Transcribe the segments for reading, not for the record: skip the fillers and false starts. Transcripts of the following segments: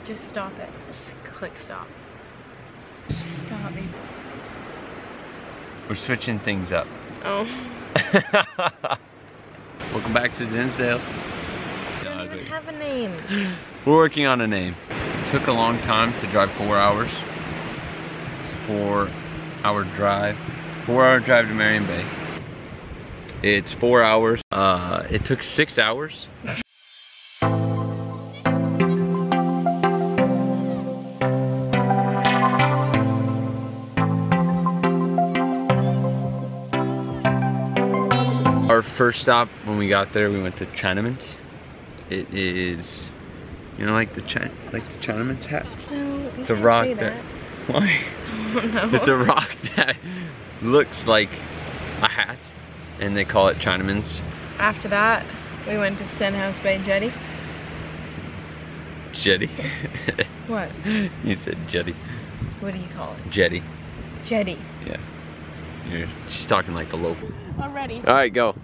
Just stop it. Just click stop. Stop me. We're switching things up. Oh. Welcome back to Dinsdale. I don't have a name. We're working on a name. It took a long time to drive 4 hours. It's a 4-hour drive. 4-hour drive to Marion Bay. It's 4 hours. It took 6 hours. Our first stop when we got there, we went to Chinaman's. It is, you know, like the Chinaman's hat. No, it's a rock that. Why? Oh, no. It's a rock that looks like a hat, and they call it Chinaman's. After that, we went to Stenhouse Bay Jetty. Jetty. What? You said jetty. What do you call it? Jetty. Jetty. Yeah. She's talking like a local. Already. All right, go.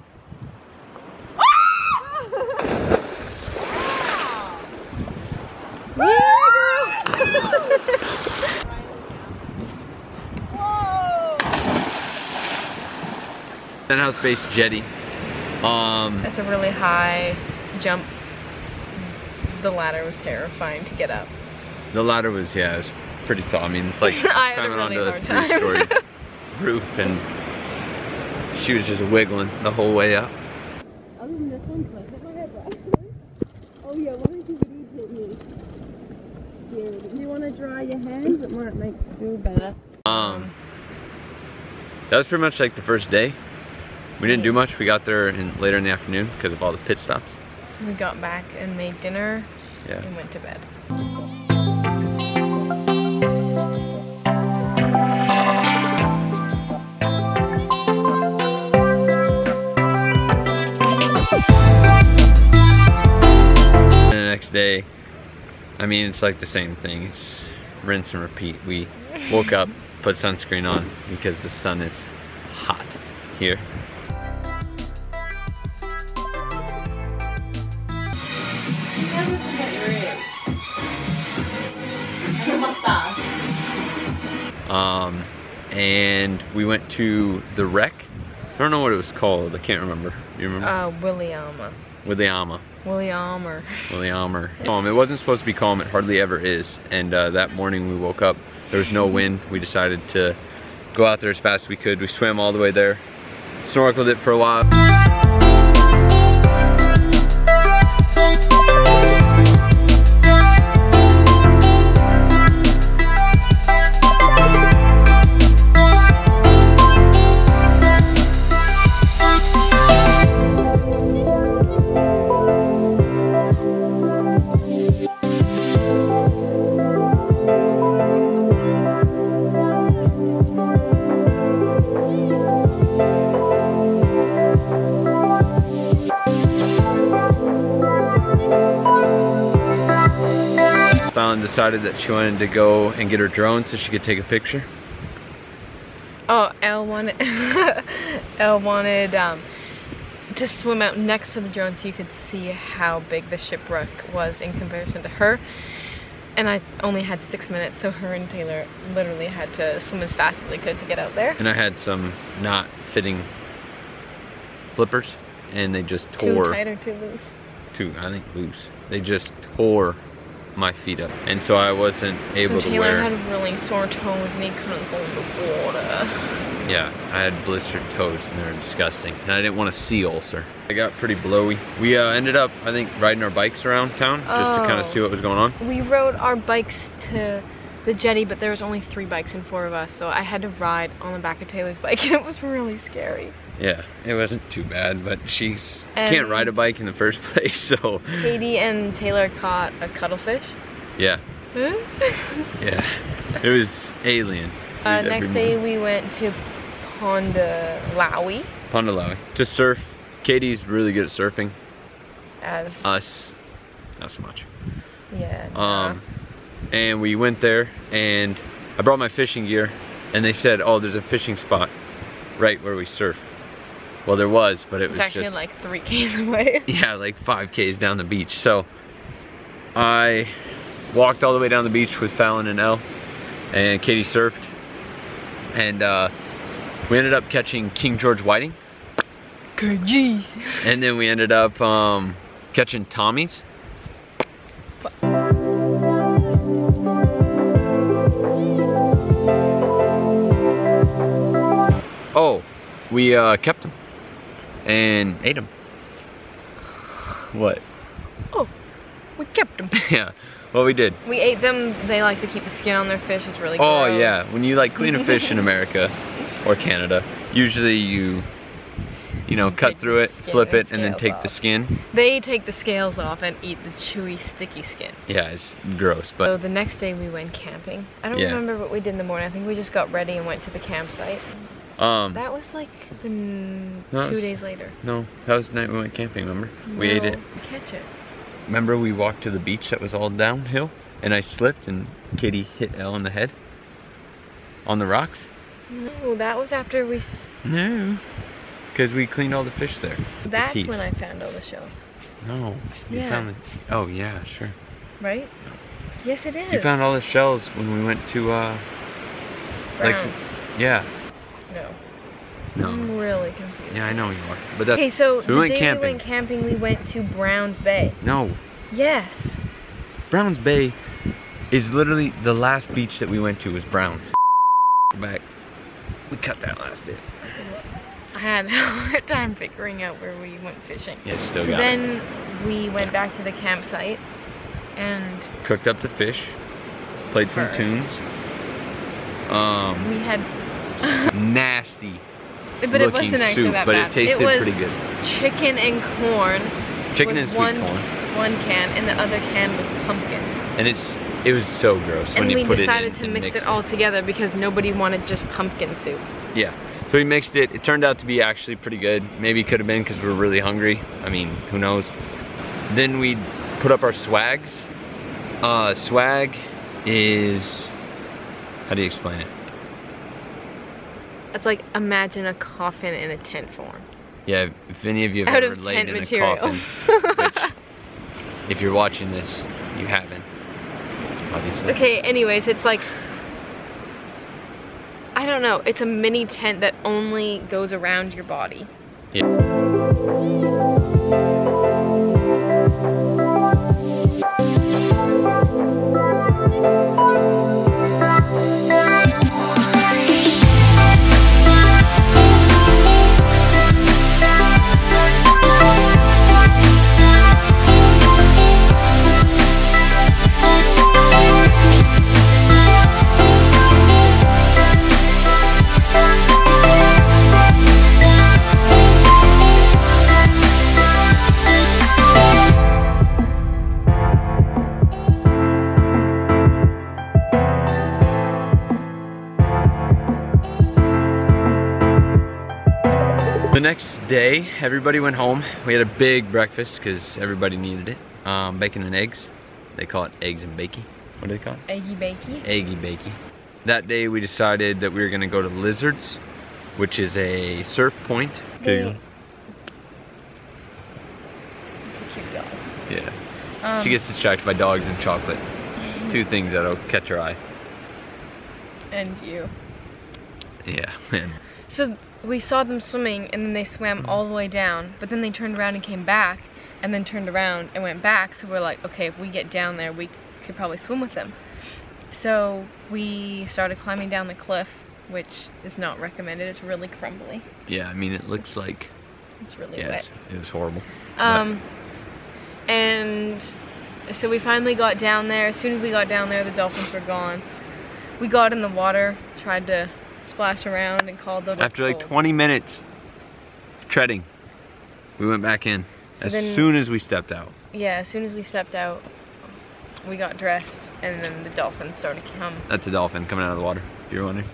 Stenhouse-based jetty. It's a really high jump. The ladder was terrifying to get up. The ladder was, yeah, it was pretty tall. I mean, it's like climbing onto a 3-story roof, and she was just wiggling the whole way up. Other than this one, can I put my head back? Oh yeah, one of you need hit me. Scared. If you want to dry your hands, it might make you feel better. That was pretty much like the first day. We didn't do much. We got there later in the afternoon because of all the pit stops. We got back and made dinner. Yeah. And went to bed. And the next day, I mean, it's like the same thing. It's rinse and repeat. We woke up, put sunscreen on because the sun is hot here. And we went to the wreck. I don't know what it was called. I can't remember. You remember? Williama. Williama. Williamer. Williamer. It wasn't supposed to be calm. It hardly ever is. And that morning we woke up. There was no wind. We decided to go out there as fast as we could. We swam all the way there. Snorkeled it for a while. Falynn decided that she wanted to go and get her drone so she could take a picture. Oh, Elle wanted to swim out next to the drone so you could see how big the shipwreck was in comparison to her. And I only had 6 minutes, so her and Taylor literally had to swim as fast as they could to get out there. And I had some not fitting flippers, and they just tore. Too tight or too loose? I think loose. They just tore my feet up, and so I wasn't able to wear. Taylor had really sore toes and he couldn't go in the water. Yeah, I had blistered toes and they were disgusting, and I didn't want to see ulcer. I got pretty blowy. We ended up, I think, riding our bikes around town just to kind of see what was going on. We rode our bikes to the jetty, but there was only 3 bikes and 4 of us, so I had to ride on the back of Taylor's bike, and it was really scary. Yeah, it wasn't too bad, but she can't ride a bike in the first place, so. Katie and Taylor caught a cuttlefish. Yeah. Yeah, it was alien. Next day we went to Pondalawi. To surf. Katie's really good at surfing. As us, not so much. Yeah. And we went there, and I brought my fishing gear, and they said, oh, there's a fishing spot right where we surf. Well, there was, but it was actually just like 3 Ks away. Yeah, like 5 Ks down the beach. So I walked all the way down the beach with Fallon and Elle, and Katie surfed, and we ended up catching King George whiting. Jeez. And then we ended up catching Tommies. Oh, we kept them and ate them. What? Oh, we kept them. Yeah, well, we did. We ate them. They like to keep the skin on their fish. It's really Oh gross. yeah, when you like clean a fish in America or Canada, usually you know, cut Take through the it, skin flip and it, and then scales take off. the skin. They take the scales off and eat the chewy, sticky skin. Yeah, it's gross, but So the next day we went camping. I don't Yeah. remember what we did in the morning. I think we just got ready and went to the campsite. That was like the No, 2 it's- days later. no, that was the night we went camping, remember? We ate No, it. Catch it. Remember we walked to the beach that was all downhill, and I slipped and Katie hit Elle on the head? On the rocks? No, that was after we... No, because we cleaned all the fish there. with the That's teeth. when I found all the shells. No, you Yeah. found the... Oh yeah, sure. Right? Yes, it is. You found all the shells when we went to, Browns. yeah. No. No. I'm really confused. Yeah, I know you are. But that's... Okay, so we the went day camping. we went camping, we went to Browns Bay. No. Yes. Browns Bay is literally the last beach that we went to was Browns. Back. We cut that last bit. I had a hard time figuring out where we went fishing. Yeah, still So got then we went back to the campsite and it. Cooked up the fish. Played some First. tunes. we had... Nasty But it looking wasn't actually soup, that but bad. it tasted was pretty good. chicken and corn. Chicken was and sweet one, corn. one can, and the other can was pumpkin. And it was so gross And when we you put decided it in to and mix it all together because nobody wanted just pumpkin soup. Yeah. So we mixed it. It turned out to be actually pretty good. Maybe it could have been because we were really hungry. I mean, who knows? Then we put up our swags. Swag is... How do you explain it? It's like, imagine a coffin in a tent form. Yeah, if any of you have Out ever of laid tent in material. a coffin, which, if you're watching this, you haven't, obviously. Okay, anyways, it's like, I don't know, it's a mini tent that only goes around your body. The next day, everybody went home. We had a big breakfast because everybody needed it. Bacon and eggs. They call it eggs and bakey. What do they call it? Eggy bakey. Eggy bakey. That day we decided that we were gonna go to Lizards, which is a surf point. It's a cute dog. Yeah. She gets distracted by dogs and chocolate. Two things that'll catch her eye. And you. Yeah, man. So we saw them swimming and then they swam all the way down, but then they turned around and came back and then turned around and went back. So we're like, okay, if we get down there, we could probably swim with them. So we started climbing down the cliff, which is not recommended. It's really crumbly. Yeah, I mean, it looks like, It's really yeah, wet. it was horrible. And so we finally got down there. As soon as we got down there, the dolphins were gone. We got in the water, tried to splash around and called them. After like 20 minutes treading, we went back in as soon as we stepped out. Yeah, as soon as we stepped out, we got dressed and then the dolphins started to come. That's a dolphin coming out of the water, if you're wondering.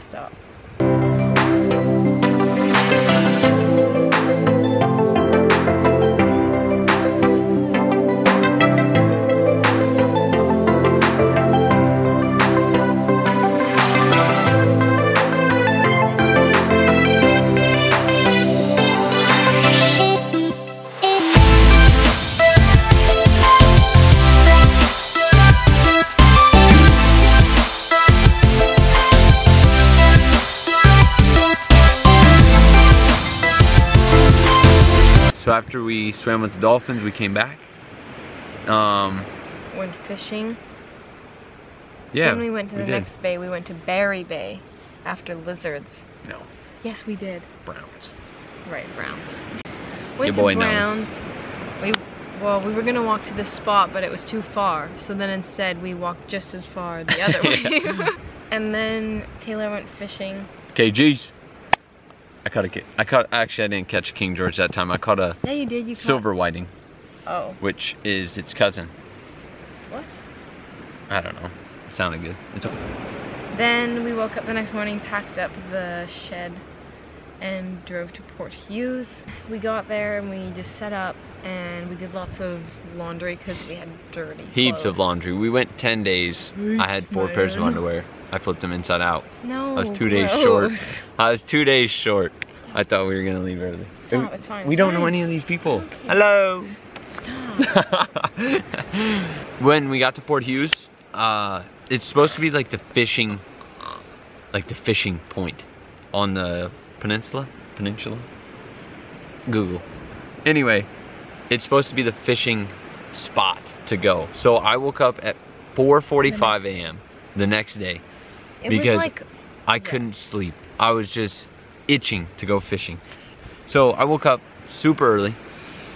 Stop. So after we swam with the dolphins, we came back. Went fishing. Yeah, Then we went to the next bay. We went to Berry Bay after lizards. No. Yes, we did. Browns. Right, Browns. Your Went boy to Browns. Well, we were gonna walk to this spot, but it was too far. So then instead we walked just as far the other way. And then Taylor went fishing. Okay, geez. Actually, I didn't catch a King George that time. I caught a Yeah, you did. You silver whiting. Oh. Which is its cousin. What? I don't know. It sounded good. Then we woke up the next morning, packed up the shed, and drove to Port Hughes. We got there and we just set up and we did lots of laundry because we had dirty Heaps clothes. of laundry. We went 10 days. I had 4 pairs of underwear. I flipped them inside out. No, I was 2 days gross. short. I was 2 days short. I thought we were gonna leave early. Stop, it's fine. We don't know any of these people. Okay. Hello. Stop. When we got to Port Hughes, it's supposed to be like the fishing point on the peninsula. Google. Anyway, it's supposed to be the fishing spot to go. So I woke up at 4:45 a.m. the next day because I couldn't sleep. I was just itching to go fishing. So I woke up super early,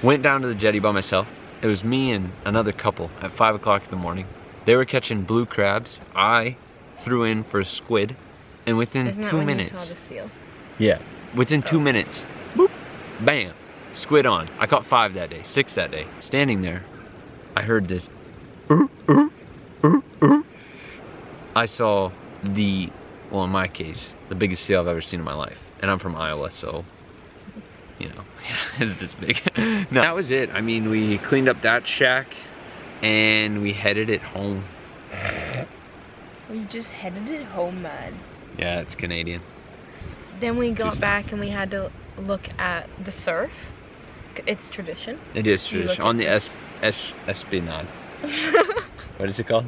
went down to the jetty by myself. It was me and another couple at 5 o'clock in the morning. They were catching blue crabs. I threw in for a squid, and within Isn't that 2 when minutes. you saw the seal? Yeah, within 2 minutes, boop, bam, squid on. I caught 5 that day, 6 that day. Standing there, I heard this. I saw well, in my case, the biggest seal I've ever seen in my life. And I'm from Iowa, so, you know, it's this big. No, that was it. I mean, we cleaned up that shack and we headed it home. We just headed it home, man. Yeah, it's Canadian. Then we got back and we had to look at the surf. It's tradition. It is tradition. On the Esplanade. What is it called?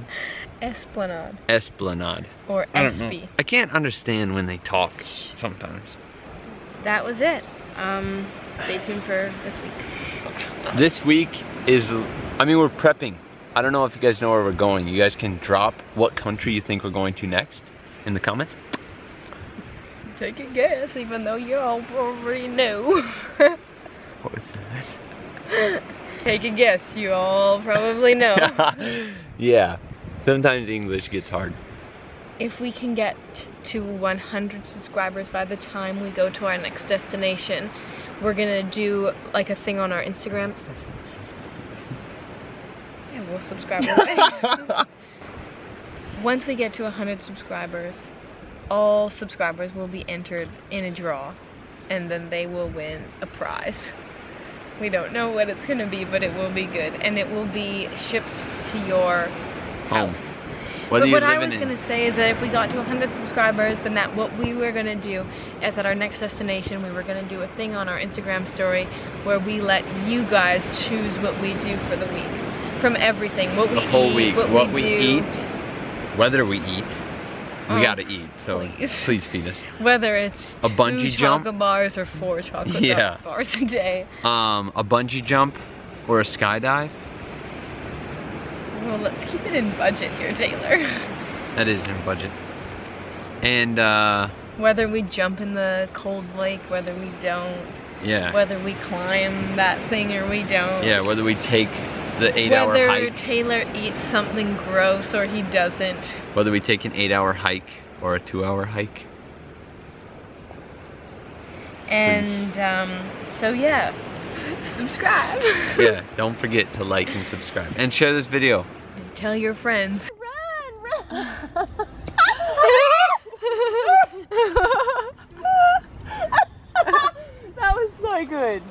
Esplanade. Esplanade. Or Espy. I can't understand when they talk sometimes. That was it. Stay tuned for this week. This week is, I mean, we're prepping. I don't know if you guys know where we're going. You guys can drop what country you think we're going to next in the comments. Take a guess, even though you all already know. What was that? Take a guess, you all probably know. Yeah, sometimes English gets hard. If we can get to 100 subscribers by the time we go to our next destination, we're gonna do like a thing on our Instagram. Yeah, we'll subscribe. Once we get to 100 subscribers, all subscribers will be entered in a draw, and then they will win a prize. We don't know what it's gonna be, but it will be good, and it will be shipped to your house. But what I was gonna say is that if we got to 100 subscribers, then what we were gonna do is at our next destination, we were gonna do a thing on our Instagram story where we let you guys choose what we do for the week. From everything, what we eat, the whole week, what we do. eat, whether we eat. We gotta eat, so please feed us. Whether it's a bungee 2 jump, chocolate bars or 4 chocolate bars a day. A bungee jump or a skydive. Well, let's keep it in budget here, Taylor. That is in budget. And whether we jump in the cold lake, whether we don't. Yeah. Whether we climb that thing or we don't. Yeah, whether we take the 8-hour hike. Whether Taylor eats something gross or he doesn't. Whether we take an 8-hour hike or a 2-hour hike. And so yeah, subscribe. Yeah, don't forget to like and subscribe. And share this video. And tell your friends. Run! That was so good.